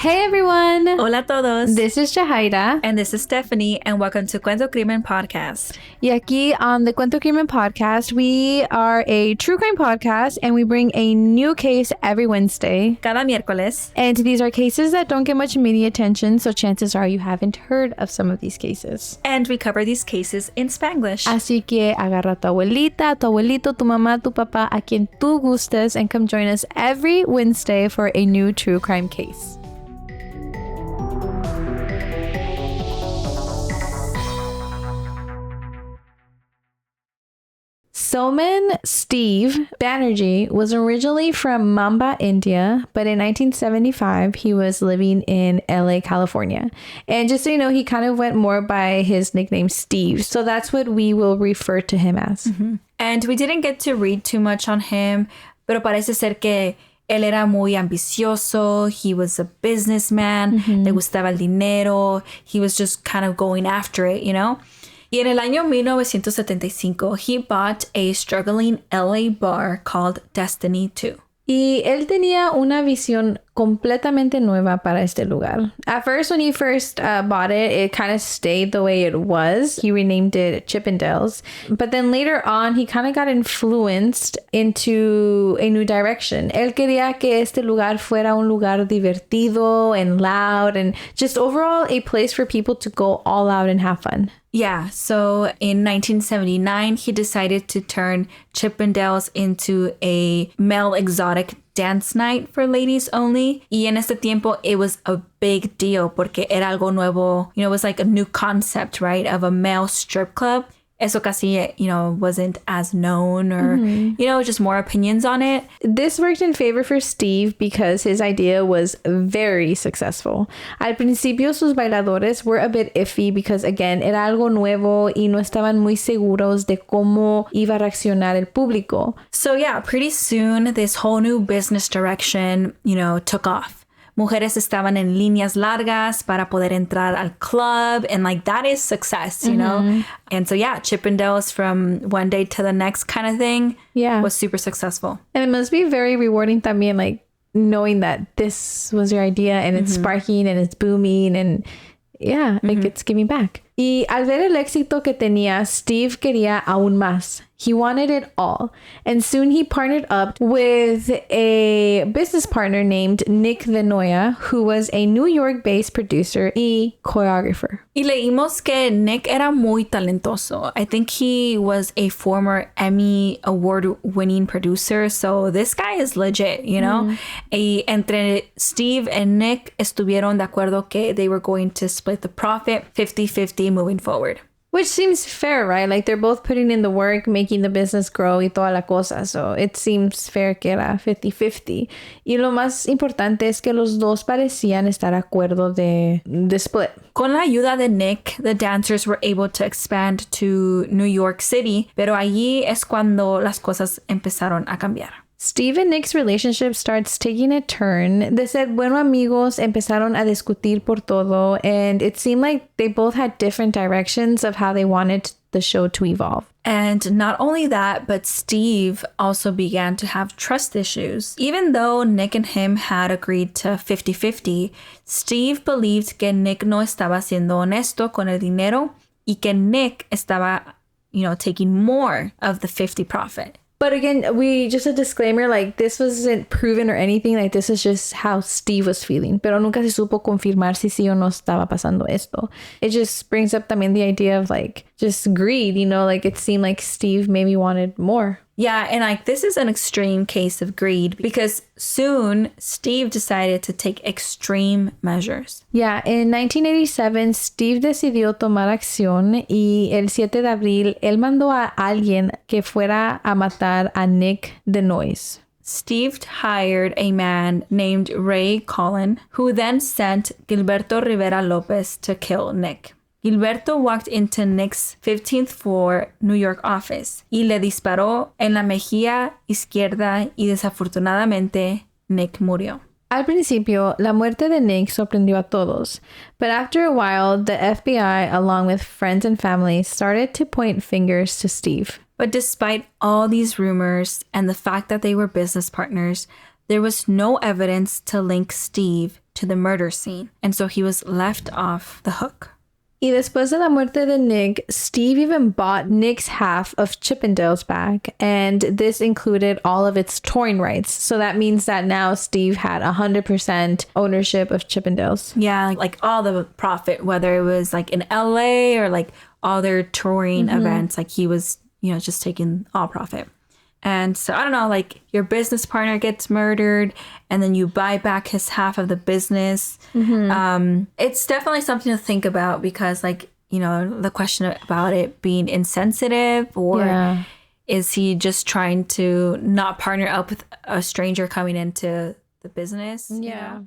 Hey everyone! Hola a todos! This is Jahaira. And this is Stephanie, and welcome to Cuento Crimen podcast. Y aquí on the Cuento Crimen podcast, we are a true crime podcast and we bring a new case every Wednesday. Cada miércoles. And these are cases that don't get much media attention, so chances are you haven't heard of some of these cases. And we cover these cases in Spanglish. Así que agarra a tu abuelita, tu abuelito, tu mamá, tu papá, a quien tú gustes, and come join us every Wednesday for a new true crime case. Somen Steve Banerjee was originally from Mumbai, India, but in 1975, he was living in LA, California. And just so you know, he kind of went more by his nickname Steve. So that's what we will refer to him as. Mm-hmm. And we didn't get to read too much on him, pero parece ser que él era muy ambicioso. He was a businessman. Le gustaba el dinero. He was just kind of going after it, you know? Y en el año 1975, he bought a struggling LA bar called Destiny 2. Y él tenía una visión completamente nueva para este lugar. At first, when he first bought it, it kind of stayed the way it was. He renamed it Chippendales. But then later on, he kind of got influenced into a new direction. Él quería que este lugar fuera un lugar divertido and loud and just overall a place for people to go all out and have fun. Yeah, so in 1979, he decided to turn Chippendales into a male exotic dance night for ladies only. Y en este tiempo, it was a big deal porque era algo nuevo. You know, it was like a new concept, right, of a male strip club. Eso casi, you know, wasn't as known or, you know, just more opinions on it. This worked in favor for Steve because his idea was very successful. Al principio, sus bailadores were a bit iffy because, again, era algo nuevo y no estaban muy seguros de cómo iba a reaccionar el público. So, yeah, pretty soon, this whole new business direction, you know, took off. Mujeres estaban en líneas largas para poder entrar al club. And like, that is success, you know? And so, yeah, Chippendales from one day to the next kind of thing was super successful. And it must be very rewarding también, like, knowing that this was your idea and it's sparking and it's booming and, like, it's giving back. Y al ver el éxito que tenía, Steve quería aún más. He wanted it all. And soon he partnered up with a business partner named Nick Venoya, who was a New York-based producer y choreographer. Y leímos que Nick era muy talentoso. I think he was a former Emmy award-winning producer. So this guy is legit, you know? Y entre Steve and Nick estuvieron de acuerdo que they were going to split the profit 50-50 moving forward. Which seems fair, right? Like, they're both putting in the work, making the business grow y toda la cosa. So it seems fair que era 50-50. Y lo más importante es que los dos parecían estar de acuerdo de split. Con la ayuda de Nick, the dancers were able to expand to New York City, pero allí es cuando las cosas empezaron a cambiar. Steve and Nick's relationship starts taking a turn. De ser buenos amigos, empezaron a discutir por todo, and it seemed like they both had different directions of how they wanted the show to evolve. And not only that, but Steve also began to have trust issues. Even though Nick and him had agreed to 50-50, Steve believed que Nick no estaba siendo honesto con el dinero y que Nick estaba, you know, taking more of the 50 profit. But again, just a disclaimer, like, this wasn't proven or anything. Like, this is just how Steve was feeling. Pero nunca se supo confirmar si sí o no estaba pasando esto. It just brings up también the idea of, like, just greed, you know? Like, it seemed like Steve maybe wanted more. Yeah, and like, this is an extreme case of greed because soon Steve decided to take extreme measures. Yeah, in 1987, Steve decidió tomar acción y el 7 de abril, él mandó a alguien que fuera a matar a Nick Denoise. Steve hired a man named Ray Cullen, who then sent Gilberto Rivera Lopez to kill Nick. Gilberto walked into Nick's 15th floor New York office y le disparó en la mejilla izquierda y desafortunadamente Nick murió. Al principio, la muerte de Nick sorprendió a todos, but after a while, the FBI, along with friends and family, started to point fingers to Steve. But despite all these rumors and the fact that they were business partners, there was no evidence to link Steve to the murder scene. And so he was left off the hook. Y después de la muerte de Nick, Steve even bought Nick's half of Chippendales back, and this included all of its touring rights. So that means that now Steve had 100% ownership of Chippendales. Yeah, like all the profit, whether it was like in LA or like all their touring events, like he was, just taking all profit. And so, I don't know, like your business partner gets murdered and then you buy back his half of the business. It's definitely something to think about because like, the question about it being insensitive or is he just trying to not partner up with a stranger coming into the business? Yeah.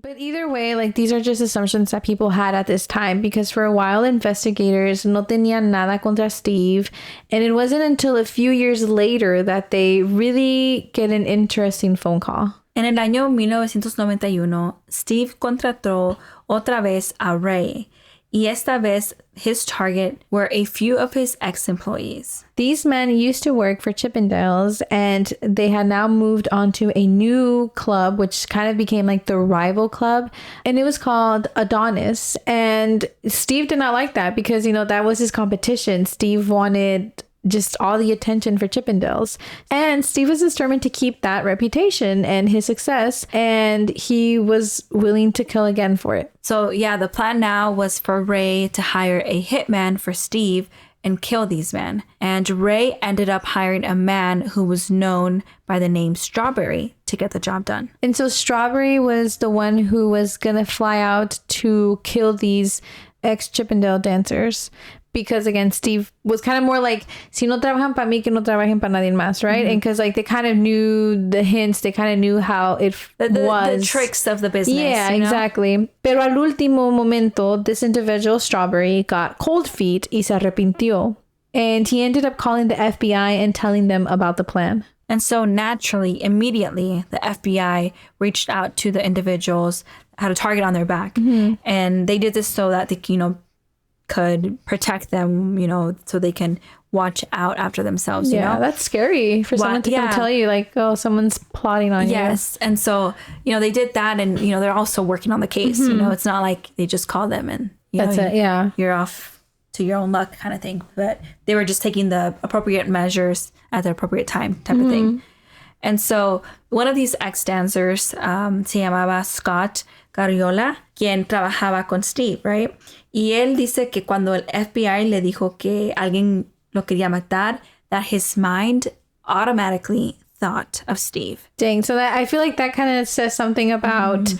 But either way, like these are just assumptions that people had at this time because for a while investigators no tenían nada contra Steve, and it wasn't until a few years later that they really get an interesting phone call. En el año 1991, Steve contrató otra vez a Ray, y esta vez his target were a few of his ex-employees. These men used to work for Chippendales, and they had now moved on to a new club, which kind of became like the rival club, and it was called Adonis. And Steve did not like that because, that was his competition. Steve wanted just all the attention for Chippendales. And Steve was determined to keep that reputation and his success, and he was willing to kill again for it. So yeah, the plan now was for Ray to hire a hitman for Steve and kill these men. And Ray ended up hiring a man who was known by the name Strawberry to get the job done. And so Strawberry was the one who was gonna fly out to kill these ex-Chippendale dancers. Because again, Steve was kind of more like, si no trabajan para mí, que no trabajen para nadie más, right? And because like they kind of knew the hints, they kind of knew how it was. The tricks of the business. Yeah, exactly. Pero al último momento, this individual, Strawberry, got cold feet y se arrepintió. And he ended up calling the FBI and telling them about the plan. And so naturally, immediately, the FBI reached out to the individuals, had a target on their back. And they did this so that they, could protect them, so they can watch out after themselves, Yeah, that's scary for someone to come tell you, like, oh, someone's plotting on you. Yes. And so, they did that and, they're also working on the case. It's not like they just call them and, that's it, yeah. You're off to your own luck kind of thing. But they were just taking the appropriate measures at the appropriate time type of thing. And so one of these ex-dancers se llamaba Scott Garriola, quien trabajaba con Steve, right? Y él dice que cuando el FBI le dijo que alguien lo quería matar, that his mind automatically thought of Steve. Dang. So that I feel like that kind of says something about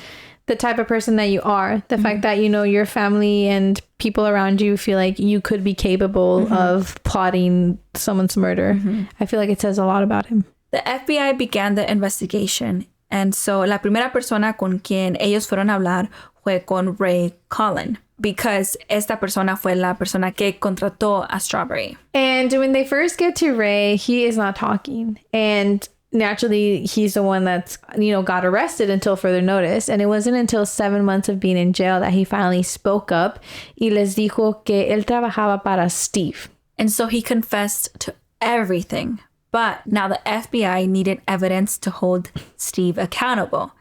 the type of person that you are. The fact that, your family and people around you feel like you could be capable of plotting someone's murder. I feel like it says a lot about him. The FBI began the investigation. And so la primera persona con quien ellos fueron a hablar fue con Ray Cullen, because esta persona fue la persona que contrató a Strawberry. And when they first get to Ray, he is not talking. And naturally, he's the one that's, got arrested until further notice. And it wasn't until 7 months of being in jail that he finally spoke up y les dijo que él trabajaba para Steve. And so he confessed to everything. But now the FBI needed evidence to hold Steve accountable.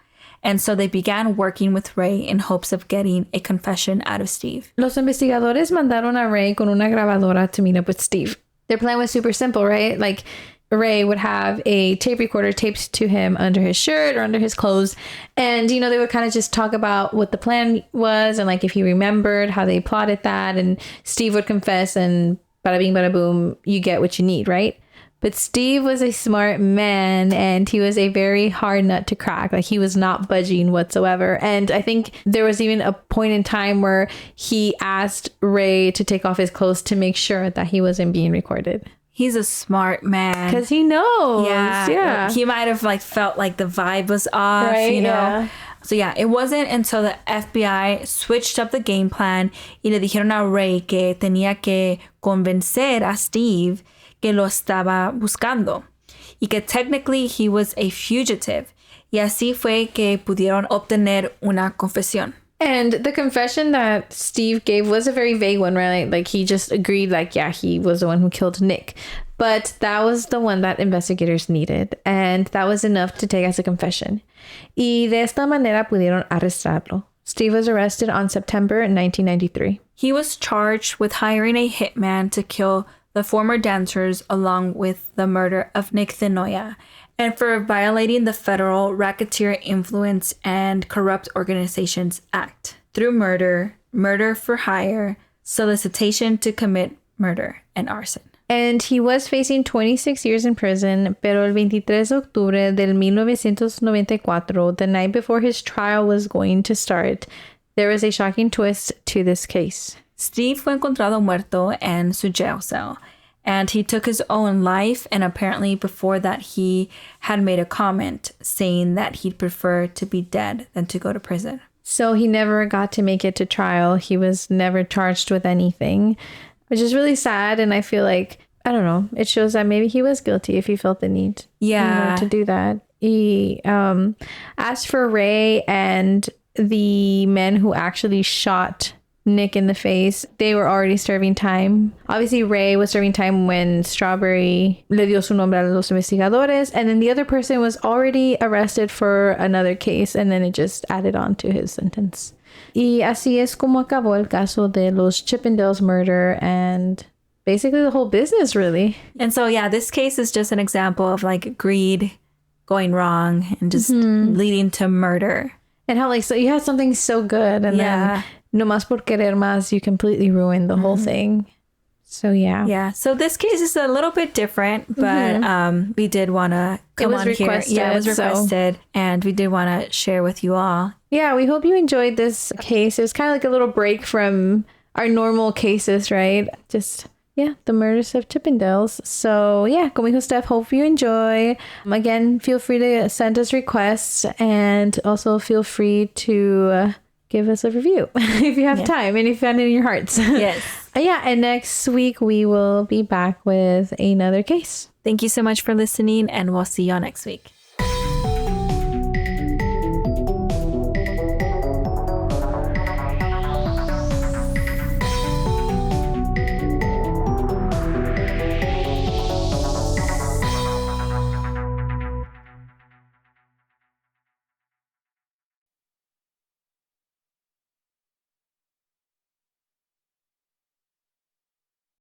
And so they began working with Ray in hopes of getting a confession out of Steve. Los investigadores mandaron a Ray con una grabadora to meet up with Steve. Their plan was super simple, right? Like Ray would have a tape recorder taped to him under his shirt or under his clothes. And, they would kind of just talk about what the plan was and like if he remembered how they plotted that. And Steve would confess and bada bing, bada boom, you get what you need, right? But Steve was a smart man and he was a very hard nut to crack. Like he was not budging whatsoever. And I think there was even a point in time where he asked Ray to take off his clothes to make sure that he wasn't being recorded. He's a smart man. Because he knows. Yeah. He might have felt like the vibe was off, right? Yeah. So yeah, it wasn't until the FBI switched up the game plan y le dijeron a Ray que tenía que convencer a Steve que lo estaba buscando y que technically he was a fugitive. Y así fue que pudieron obtener una confesión. And the confession that Steve gave was a very vague one, right? Like he just agreed, like, yeah, he was the one who killed Nick. But that was the one that investigators needed. And that was enough to take as a confession. Y de esta manera pudieron arrestarlo. Steve was arrested on September 1993. He was charged with hiring a hitman to kill the former dancers along with the murder of Nick Thenoya, and for violating the Federal Racketeer Influence and Corrupt Organizations Act through murder, murder for hire, solicitation to commit murder, and arson. And he was facing 26 years in prison, pero el 23 de octubre del 1994, the night before his trial was going to start, there was a shocking twist to this case. Steve fue encontrado muerto in su jail cell, and he took his own life, and apparently before that he had made a comment saying that he'd prefer to be dead than to go to prison. So he never got to make it to trial. He was never charged with anything, which is really sad. And I feel like, I don't know, it shows that maybe he was guilty if he felt the need to do that. He, as for Ray and the men who actually shot Nick in the face, they were already serving time. Obviously, Ray was serving time when Strawberry le dio su nombre a los investigadores, and then the other person was already arrested for another case, and then it just added on to his sentence. Y así es como acabó el caso de los Chippendales murder and basically the whole business, really. And so, yeah, this case is just an example of like greed going wrong and just leading to murder. And how, like, so you had something so good, and then no más por querer más, you completely ruined the whole thing. So, yeah. Yeah. So this case is a little bit different, but we did want to come on here. Yeah, it was requested, and we did want to share with you all. Yeah, we hope you enjoyed this case. It was kind of like a little break from our normal cases, right? Just... yeah, the murders of Chippendales. So yeah, como dijo Steph, hope you enjoy. Again, feel free to send us requests, and also feel free to give us a review if you have time and if you found it in your hearts. Yes. Yeah, and next week we will be back with another case. Thank you so much for listening, and we'll see y'all next week.